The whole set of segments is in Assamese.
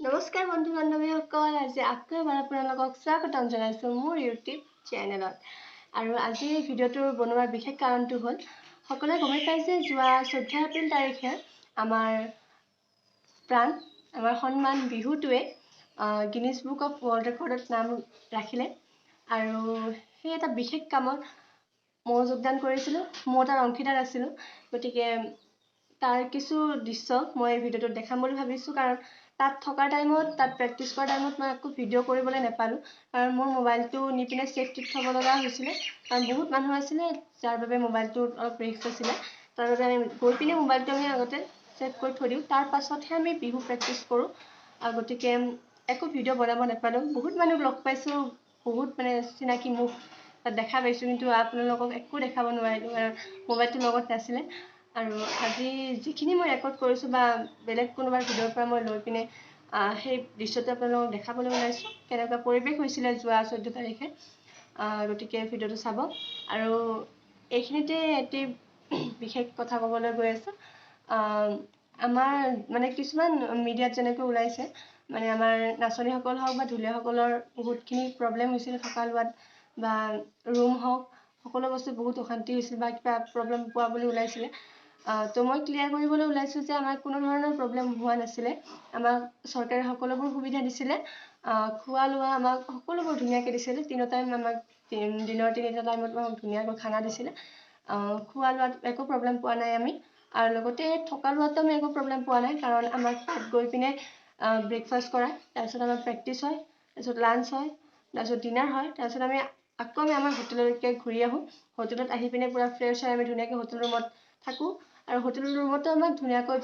নমস্কাৰ বন্ধু বান্ধৱীসকল, আজি আকৌ এবাৰ আপোনালোকক স্বাগতম জনাইছোঁ মোৰ ইউটিউব চেনেলত। আৰু আজি এই ভিডিঅ'টো বনোৱাৰ বিশেষ কাৰণটো হ'ল, সকলোৱে গমেই পাইছে যোৱা 14 এপ্ৰিল তাৰিখে আমাৰ প্ৰাণ, আমাৰ সন্মান বিহুটোৱে গিনিছ বুক অফ ৱৰ্ল্ড ৰেকৰ্ডত নাম ৰাখিলে। আৰু সেই এটা বিশেষ কামত মই যোগদান কৰিছিলোঁ, মই তাৰ অংশীদাৰ আছিলোঁ। গতিকে তাৰ কিছু দৃশ্য মই এই ভিডিঅ'টোত দেখাম বুলি ভাবিছোঁ, কাৰণ তাত থকাৰ টাইমত, তাত প্ৰেক্টিছ কৰাৰ টাইমত মই একো ভিডিঅ' কৰিবলৈ নাপালোঁ, কাৰণ মোৰ মোবাইলটো নি পিনে ছেফটিত থ'ব লগা হৈছিলে, কাৰণ বহুত মানুহ আছিলে যাৰ বাবে মোবাইলটো অলপ ৰিস্ক আছিলে। তাৰ বাবে আমি গৈ পিনে মোবাইলটো আমি আগতে ছেভ কৰি থৈ দিওঁ, তাৰ পাছতহে আমি বিহু প্ৰেক্টিছ কৰোঁ। গতিকে একো ভিডিঅ' বনাব নাপালোঁ। বহুত মানুহ লগ পাইছোঁ, বহুত মানে চিনাকি মুখ তাত দেখা পাইছোঁ, কিন্তু আপোনালোকক একো দেখাব নোৱাৰিলোঁ, কাৰণ মোবাইলটো লগত নাছিলে। আৰু আজি যিখিনি মই ৰেকৰ্ড কৰিছোঁ বা বেলেগ কোনোবাৰ ভিডিঅ'ৰ পৰা মই লৈ পিনে সেই দৃশ্যটো আপোনালোকক দেখাবলৈ ওলাইছোঁ, কেনেকুৱা পৰিৱেশ হৈছিলে যোৱা 14 তাৰিখে। গতিকে ভিডিঅ'টো চাব। আৰু এইখিনিতে এটি বিশেষ কথা ক'বলৈ গৈ আছোঁ। আমাৰ মানে কিছুমান মিডিয়াত যেনেকৈ ওলাইছে, মানে আমাৰ নাচনীসকল হওক বা ঢুলীয়াসকলৰ বহুতখিনি প্ৰব্লেম হৈছিলে থকা লোৱাত, বা ৰুম হওক, সকলো বস্তু বহুত অশান্তি হৈছিল বা কিবা প্ৰব্লেম পোৱা বুলি ওলাইছিলে। তো মই ক্লিয়াৰ কৰিবলৈ ওলাইছোঁ যে আমাৰ কোনো ধৰণৰ প্ৰব্লেম হোৱা নাছিলে। আমাক চৰকাৰে সকলোবোৰ সুবিধা দিছিলে, খোৱা লোৱা আমাক সকলোবোৰ ধুনীয়াকৈ দিছিলে। 3 টাইম আমাক দিনৰ 3টা টাইমত আমাক ধুনীয়াকৈ খানা দিছিলে। খোৱা লোৱাত একো প্ৰব্লেম পোৱা নাই আমি, আৰু লগতে থকা লোৱাতো আমি একো প্ৰব্লেম পোৱা নাই, কাৰণ আমাক তাত গৈ পিনে ব্ৰেকফাষ্ট কৰায়, তাৰপিছত আমাৰ প্ৰেক্টিছ হয়, তাৰপিছত লাঞ্চ হয়, তাৰপিছত ডিনাৰ হয়, তাৰপিছত আমি আকৌ আমাৰ হোটেললৈকে ঘূৰি আহোঁ। হোটেলত আহি পিনে পূৰা ফ্ৰেছ হয় আমি ধুনীয়াকৈ হোটেল ৰুমত থাকোঁ। আৰু হোটেল ৰুমতো আমাক ধুনীয়াকৈ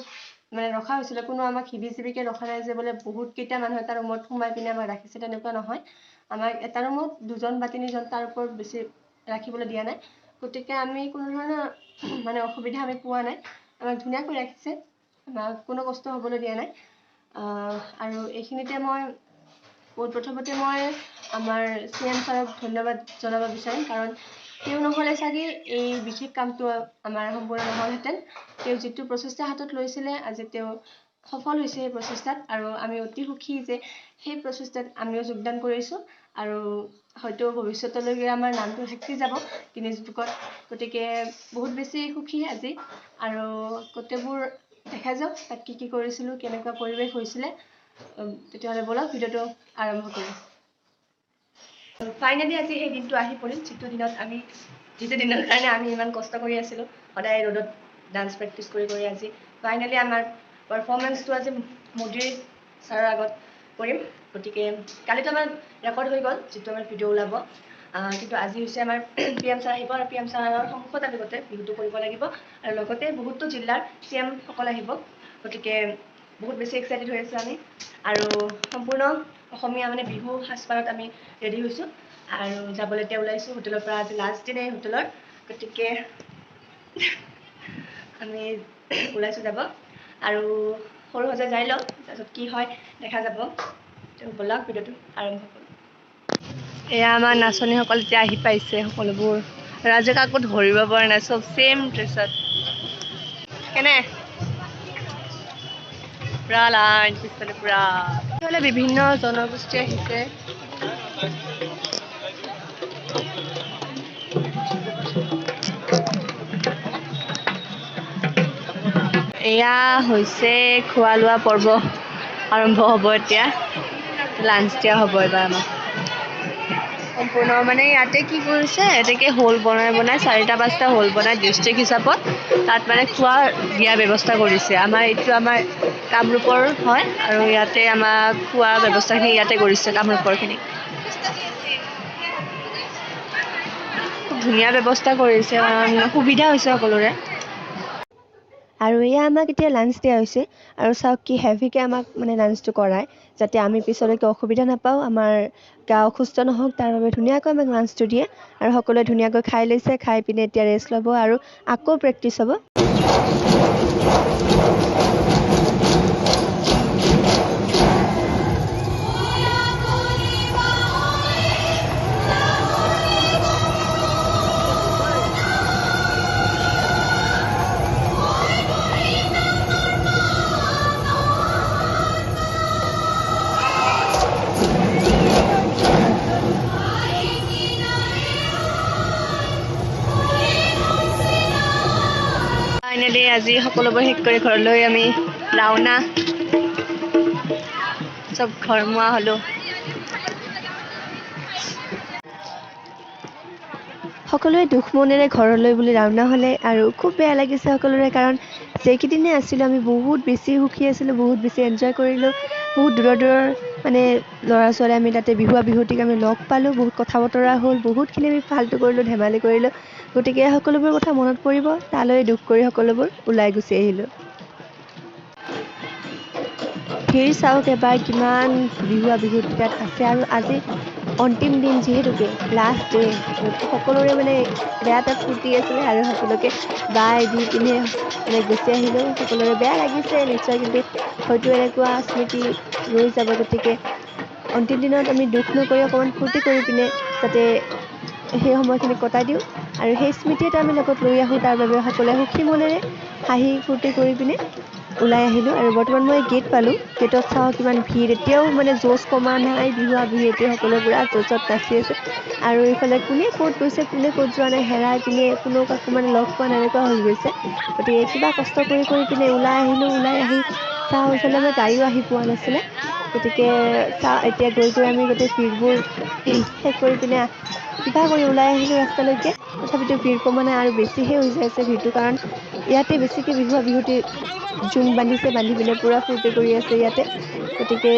মানে ৰখা হৈছিলে, কোনো আমাক হিবি চিবিকৈ ৰখা নাই যে বোলে বহুতকেইটা মানুহ এটা ৰুমত সোমাই পিনে আমাক ৰাখিছে, তেনেকুৱা নহয়। আমাক এটা ৰুমত 2জন বা 3জন, তাৰ ওপৰত বেছি ৰাখিবলৈ দিয়া নাই। গতিকে আমি কোনো ধৰণৰ মানে অসুবিধা আমি পোৱা নাই, আমাক ধুনীয়াকৈ ৰাখিছে, আমাক কোনো কষ্ট হ'বলৈ দিয়া নাই। আৰু এইখিনিতে মই প্ৰথমতে মই আমাৰ CM ছাৰক ধন্যবাদ জনাব বিচাৰিম, কাৰণ তেওঁ নহ'লে চাগে এই বিশেষ কামটো আমাৰ সম্পূৰ্ণ নহ'লহেঁতেন। তেওঁ যিটো প্ৰচেষ্টা হাতত লৈছিলে, আজি তেওঁ সফল হৈছে সেই প্ৰচেষ্টাত, আৰু আমি অতি সুখী যে সেই প্ৰচেষ্টাত আমিও যোগদান কৰিছোঁ। আৰু হয়তো ভৱিষ্যতলৈকে আমাৰ নামটো থাকি যাব গিনিছ বুকত। গতিকে বহুত বেছি সুখী আজি। আৰু গোটেইবোৰ দেখা যাওক তাত কি কৰিছিলোঁ, কেনেকুৱা পৰিৱেশ হৈছিলে। তেতিয়াহ'লে ব'লক ভিডিঅ'টো আৰম্ভ কৰোঁ। ফাইনেলি আজি সেই দিনটো আহি পৰিল, যিটো দিনৰ কাৰণে আমি ইমান কষ্ট কৰি আছিলোঁ, সদায় ৰ'দত ডান্স প্ৰেক্টিছ কৰি আজি ফাইনেলি আমাৰ পাৰফৰ্মেঞ্চটো আজি মোদীৰ ছাৰৰ আগত কৰিম। গতিকে কালিতো আমাৰ ৰেকৰ্ড হৈ গ'ল, যিটো আমাৰ ভিডিঅ' ওলাব, কিন্তু আজি হৈছে আমাৰ PM ছাৰ আহিব, আৰু PM ছাৰৰ সন্মুখত আমি গোটেই বিহুটো কৰিব লাগিব, আৰু লগতে বহুতো জিলাৰ CM সকল আহিব। গতিকে বহুত বেছি এক্সাইটেড হৈ আছোঁ আমি, আৰু সম্পূৰ্ণ অসমীয়া মানে বিহু সাজপাৰত আমি ৰেডি হৈছোঁ, আৰু যাবলৈ এতিয়া ওলাইছোঁ হোটেলৰ পৰা। আজি লাষ্ট দিনাই হোটেলৰ, গতিকে আমি ওলাইছোঁ যাব, আৰু সৰু সজাই যাই লওঁ, তাৰপিছত কি হয় দেখা যাব। ব'লক ভিডিঅ'টো আৰম্ভ কৰোঁ। এয়া আমাৰ নাচনীসকল এতিয়া আহি পাইছে, সকলোবোৰ ৰাজে কাকো ধৰিব পৰা নাই, চব ছেম ড্ৰেছত। কেনে পুৰা লাইন পিছফালে পুৰা বিভিন্ন জনগোষ্ঠী আহিছে। এয়া হৈছে খোৱা লোৱা পৰ্ব আৰম্ভ হ'ব এতিয়া, লাঞ্চ দিয়া হ'ব এবাৰ আমাক সম্পূৰ্ণ। মানে ইয়াতে কি কৰিছে, এনেকৈ হোল বনাই 4টা 5টা হোল বনাই ডিষ্ট্ৰিক্ট হিচাপত তাত মানে খোৱা দিয়া ব্যৱস্থা কৰিছে। আমাৰ এইটো আমাৰ কামৰূপৰ হয়, আৰু ইয়াতে আমাক খোৱা ব্যৱস্থাখিনি ইয়াতে কৰিছে কামৰূপৰখিনি। খুব ধুনীয়া ব্যৱস্থা কৰিছে, কাৰণ সুবিধা হৈছে সকলোৰে। আৰু এয়া আমাক এতিয়া লাঞ্চ দিয়া হৈছে আৰু চাওক কি হেভিকৈ আমাক মানে লাঞ্চটো কৰায় যাতে আমি পিছলৈকে অসুবিধা নাপাওঁ আমাৰ গা অসুস্থ নহওক তাৰ বাবে ধুনীয়াকৈ আমাক লাঞ্চটো দিয়ে আৰু সকলোৱে ধুনীয়াকৈ খাই লৈছে খাই পিনে এতিয়া ৰেষ্ট ল'ব আৰু আকৌ প্ৰেক্টিছ হ'ব ফাইনেলি আজি সকলোবোৰ শেষ কৰি ঘৰলৈ আমি ৰাওনা চব ঘৰমুৱা হ'লোঁ সকলোৱে দুখ মনেৰে ঘৰলৈ বুলি ৰাওনা হ'লে আৰু খুব বেয়া লাগিছে সকলোৰে কাৰণ যেইকেইদিনে আছিলোঁ আমি বহুত বেছি সুখী আছিলোঁ বহুত বেছি এনজয় কৰিলোঁ বহুত দূৰৰ মানে ল'ৰা ছোৱালী আমি তাতে বিহুৱতীক আমি লগ পালোঁ বহুত কথা বতৰা হ'ল বহুতখিনি আমি ফাল্টু কৰিলোঁ ধেমালি কৰিলোঁ গতিকে সকলোবোৰ কথা মনত পৰিব তালৈ দুখ কৰি সকলোবোৰ ওলাই গুচি আহিলোঁ ভিৰ চাওক এবাৰ কিমান বিহুৱতী তাত আছে আৰু আজি অন্তিম দিন যিহেতুকে লাষ্ট ডে সকলোৰে মানে বেয়া এটা ফূৰ্তি আছিলে আৰু সকলোকে বাই দি পিনে মানে গুচি আহিলোঁ সকলোৰে বেয়া লাগিছে নিশ্চয় কিন্তু হয়তো এনেকুৱা স্মৃতি ৰৈ যাব গতিকে অন্তিম দিনত আমি দুখ নকৰি অকণমান ফূৰ্তি কৰি পিনে যাতে সেই সময়খিনি কটাই দিওঁ আৰু সেই স্মৃতি এটা আমি লগত লৈ আহোঁ তাৰ বাবে সকলোৱে সুখী মনেৰে হাঁহি ফূৰ্তি কৰি পিনে ওলাই আহিলোঁ আৰু বৰ্তমান মই গেট পালোঁ গেটত চাওঁ কিমান ভিৰ এতিয়াও মানে জ'চ কমা নাই বিহুৱতী সকলোৱে পুৰা জ'চত নাচি আছে আৰু এইফালে কোনে ক'ত গৈছে কোনে ক'ত যোৱা নাই হেৰাই পিনে কোনো কাকো মানে লগ পোৱা নাই এনেকুৱা হৈ গৈছে গতিকে কিবা কষ্ট কৰি পিনে ওলাই আহিলোঁ ওলাই আহি চাওঁ এইফালে আমাৰ গাড়ীও আহি পোৱা নাছিলে গতিকে চাওঁ এতিয়া গৈ আমি গোটেই ভিৰবোৰ শেষ কৰি পিনে কিবা কৰি ওলাই আহিলোঁ ৰাস্তালৈকে তথাপিতো ভিৰ কমা নাই আৰু বেছিহে হৈ যাই আছে ভিৰটো কাৰণ ইয়াতে বেছিকৈ বিহুৱতী জুম বান্ধিছে বান্ধি পিনে পূৰা ফূৰ্তি কৰি আছে ইয়াতে গতিকে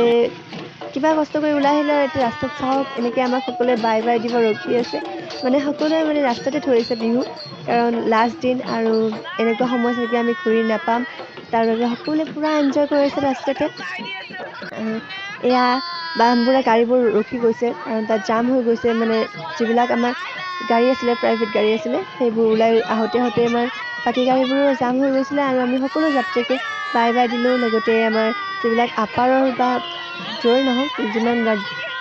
কিবা কষ্ট কৰি ওলাই আহিলোঁ আৰু এতিয়া ৰাস্তাত চাওক এনেকৈ আমাক সকলোৱে বাই দিব ৰখি আছে মানে সকলোৱে মানে ৰাস্তাতে ধৰিছে বিহু কাৰণ লাষ্ট দিন আৰু এনেকুৱা সময় চাগে আমি ঘূৰি নাপাম তাৰ বাবে সকলোৱে পূৰা এনজয় কৰিছে ৰাস্তাতে আৰু এয়া বামবোৰে গাড়ীবোৰ ৰখি গৈছে কাৰণ তাত জাম হৈ গৈছে মানে যিবিলাক আমাৰ গাড়ী আছিলে প্ৰাইভেট গাড়ী আছিলে সেইবোৰ ওলাই আহোঁতে আমাৰ বাকী গাড়ীবোৰো জাম হৈ গৈছিলে আৰু আমি সকলো যাত্ৰীকে বাই দিলোঁ লগতে আমাৰ যিবিলাক আপাৰৰ বা য'ৰে নহওক যিমান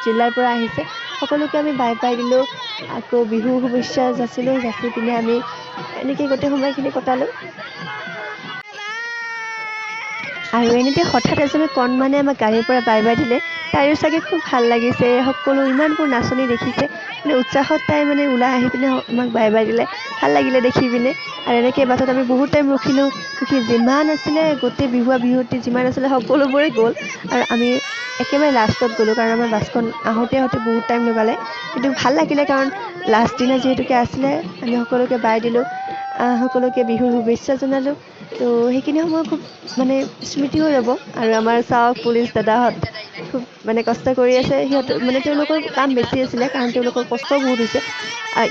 জিলাৰ পৰা আহিছে সকলোকে আমি বাই দিলোঁ আকৌ বিহু শুভেচ্ছা যাচিলোঁ যাচি পিনে আমি এনেকৈ গোটেই সময়খিনি কটালোঁ আৰু এনেতে হঠাৎ এজনে কণমানে আমাক গাড়ীৰ পৰা বাই দিলে তাইৰো চাগে খুব ভাল লাগিছে সকলো ইমানবোৰ নাচনি দেখিছে মানে উৎসাহত তাই মানে ওলাই আহি পিনে আমাক বাই দিলে ভাল লাগিলে দেখি পিনে আৰু এনেকৈ বাটত আমি বহুত টাইম ৰখি যিমান আছিলে গোটেই বিহুৱতী যিমান আছিলে সকলোবোৰে গ'ল আৰু আমি একেবাৰে লাষ্টত গ'লোঁ কাৰণ আমাৰ বাছখন আহোঁতে বহুত টাইম লগালে কিন্তু ভাল লাগিলে কাৰণ লাষ্ট দিনা যিহেতুকে আছিলে আমি সকলোকে বাই দিলোঁ সকলোকে বিহুৰ শুভেচ্ছা জনালোঁ তো সেইখিনি সময় খুব মানে স্মৃতি হৈ ৰ'ব আৰু আমাৰ চাওক পুলিচ দাদাহঁত খুব মানে কষ্ট কৰি আছে সিহঁতৰ মানে তেওঁলোকৰ কাম বেছি আছিলে কাৰণ তেওঁলোকৰ কষ্টও বহুত হৈছে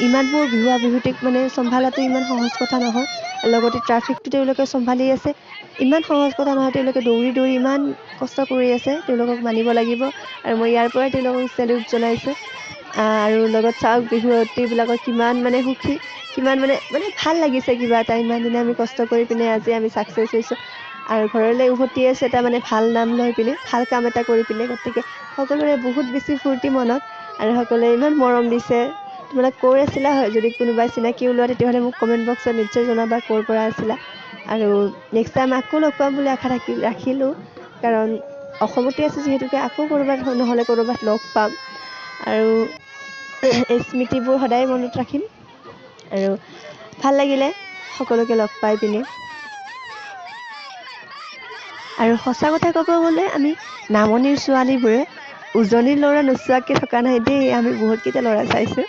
ইমানবোৰ বিহুৱতীক মানে চম্ভালাটো ইমান সহজ কথা নহয় লগতে ট্ৰাফিকটো তেওঁলোকে চম্ভালি আছে ইমান সহজ কথা নহয় তেওঁলোকে দৌৰি ইমান কষ্ট কৰি আছে তেওঁলোকক মানিব লাগিব আৰু মই ইয়াৰ পৰাই তেওঁলোকক চেলিউট জনাইছোঁ আৰু লগত চাওক বিহুৱতীবিলাকৰ কিমান মানে সুখী কিমান মানে ভাল লাগিছে কিবা এটা ইমান দিনে আমি কষ্ট কৰি পিনে আজি আমি ছাকচেছ হৈছোঁ আৰু ঘৰলৈ উভতি আছে এটা মানে ভাল নাম লৈ পিনে ভাল কাম এটা কৰি পিনে গতিকে সকলোৰে বহুত বেছি ফূৰ্তি মনত আৰু সকলোৱে ইমান মৰম দিছে তোমালোক ক'ৰ আছিলা হয় যদি কোনোবাই চিনাকি ওলোৱা তেতিয়াহ'লে মোক কমেণ্ট বক্সত নিশ্চয় জনাবা ক'ৰ পৰা আছিলা আৰু নেক্সট টাইম আকৌ লগ পাম বুলি আশা ৰাখিলোঁ কাৰণ অসমতে আছে যিহেতুকে আকৌ ক'ৰবাত নহ'লে ক'ৰবাত লগ পাম আৰু এই স্মৃতিবোৰ সদায় মনত ৰাখিম আৰু ভাল লাগিলে সকলোকে লগ পাই পিনে আৰু সঁচা কথা ক'ব গ'লে আমি নামনিৰ ছোৱালীবোৰে উজনিৰ ল'ৰা নোচোৱাকৈ থকা নাই দেই আমি বহুতকেইটা ল'ৰা চাইছোঁ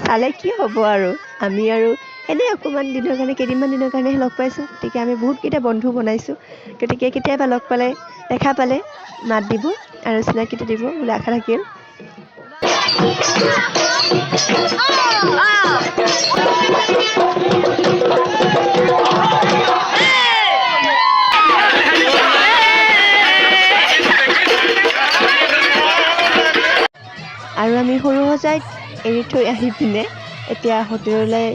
চালে কি হ'ব আৰু আমি আৰু এনেই অকণমান দিনৰ কাৰণে কেইদিনমান দিনৰ কাৰণেহে লগ পাইছোঁ গতিকে আমি বহুতকেইটা বন্ধু বনাইছোঁ গতিকে কেতিয়াবা লগ পালে দেখা পালে মাত দিব আৰু চিনাকিটো দিব বুলি আশা ৰাখিম এৰি থৈ আহি পিনে এতিয়া হোটেললৈ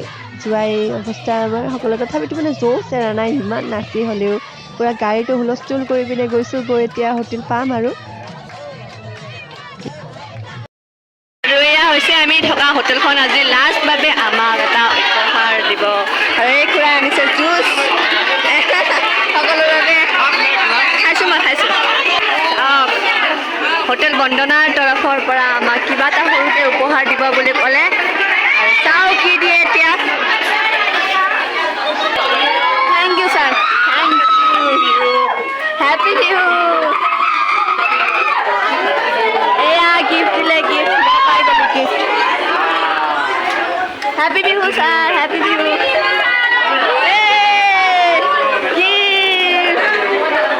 যোৱাই অৱস্থা আমাৰ সকলো। তথাপিতো মানে জোচ এৰা নাই, ইমান নাচি হ'লেও পূৰা গাড়ীটো হুলস্থুল কৰি পিনে গৈছোঁ, গৈ এতিয়া হোটেল পাম আৰু এয়া হৈছে আমি থকা হোটেলখন আজি লাষ্ট বাবে আমাক এটা উপহাৰ দিব। আৰু এই খুৰাই আনিছে জুচ সকলোৰে বাবে। খাইছোঁ, মই খাইছোঁ। হোটেল বন্দনাৰ তৰফৰ পৰা আমাক কিবা এটা সৰুকৈ উপহাৰ দিব বুলি ক'লে, আৰু চাওঁ কি দিয়ে এতিয়া। Thank you sir, thank you, happy Bihu. এয়া গিফ্ট দিলে, গিফ্ট মই পাই গ'লোঁ gift. Happy Bihu sir, happy Bihu.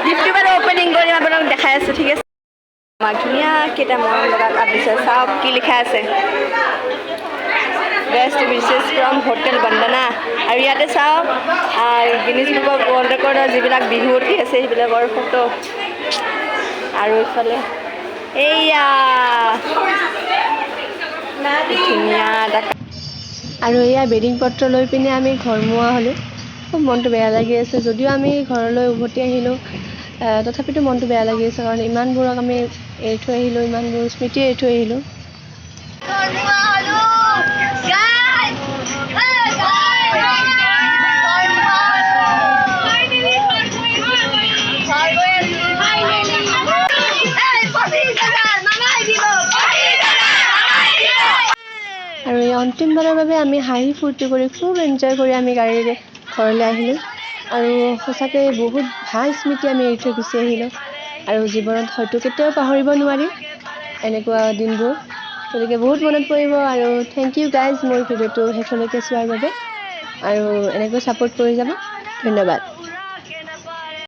গিফ্টটো বাৰু অপেনিং কৰি আপোনাক দেখাই আছোঁ, ঠিক আছে। আমাক ধুনীয়াকেইটা মৰম লগা কাপ দিছে, চাওক কি লিখা আছে, বেষ্ট উইচেছ ফ্ৰম হোটেল বন্দনা। আৰু ইয়াতে চাওক গিনিজ বুক ৱৰ্ল্ড ৰেকৰ্ডৰ যিবিলাক বিহু উঠি আছে সেইবিলাকৰ ফটো। আৰু ইফালে এইয়া ধুনীয়া এটা। আৰু এয়া বেডিং পত্ৰ লৈ পিনে আমি ঘৰমুৱা হ'লোঁ। খুব মনটো বেয়া লাগি আছে, যদিও আমি ঘৰলৈ উভতি আহিলোঁ তথাপিতো মনটো বেয়া লাগি আছে, কাৰণ ইমানবোৰক আমি এৰি থৈ আহিলোঁ, ইমানবোৰ স্মৃতি এৰি থৈ আহিলোঁ। আৰু এই অন্তিমবাৰৰ বাবে আমি হাঁহি ফূৰ্তি কৰি খুব এনজয় কৰি আমি গাড়ীৰে ঘৰলৈ আহিলোঁ। আৰু সঁচাকৈ বহুত ভাল স্মৃতি আমি এৰি থৈ গুচি আহিলোঁ, আৰু জীৱনত হয়তো কেতিয়াও পাহৰিব নোৱাৰিম এনেকুৱা দিনবোৰ। গতিকে বহুত মনত পৰিব। আৰু থেংক ইউ গাইজ মোৰ ভিডিঅ'টো শেষলৈকে চোৱাৰ বাবে, আৰু এনেকৈ ছাপোৰ্ট কৰি যাব। ধন্যবাদ।